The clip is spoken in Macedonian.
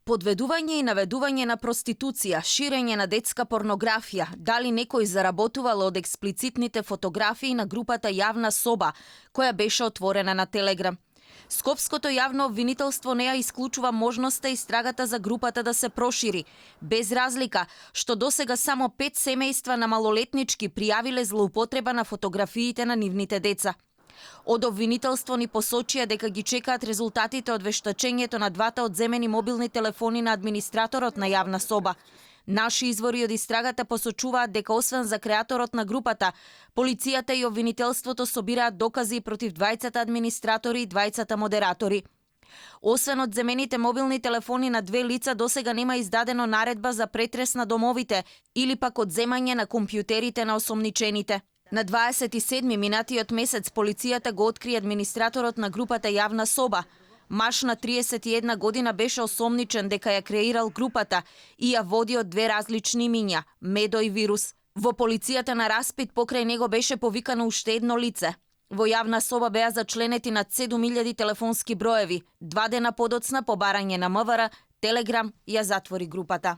Подведување и наведување на проституција, ширење на детска порнографија, дали некој заработувал од експлицитните фотографии на групата Јавна соба, која беше отворена на Телеграм. Скопското јавно обвинителство не ја исклучува можноста истрагата за групата да се прошири, без разлика што досега само 5 семејства на малолетнички пријавиле злоупотреба на фотографиите на нивните деца. Од обвинителство ни посочија дека ги чекаат резултатите од вештачењето на двата одземени мобилни телефони на администраторот на Јавна соба. Наши извори од истрагата посочуваат дека освен за креаторот на групата, полицијата и обвинителството собираат докази против двајцата администратори и двајцата модератори. Освен одземените мобилни телефони на две лица, досега нема издадено наредба за претрес на домовите или пак одземање на компјутерите на осомничените. На 27 минатиот месец полицијата го откри администраторот на групата Јавна соба. Маж на 31 година беше осомничен дека ја креирал групата и ја води од две различни имиња – Медо и Вирус. Во полицијата на распит покрај него беше повикано уште едно лице. Во Јавна соба беа зачленети над 7000 телефонски броеви. 2 дена подоцна по барање на МВР, Телеграм ја затвори групата.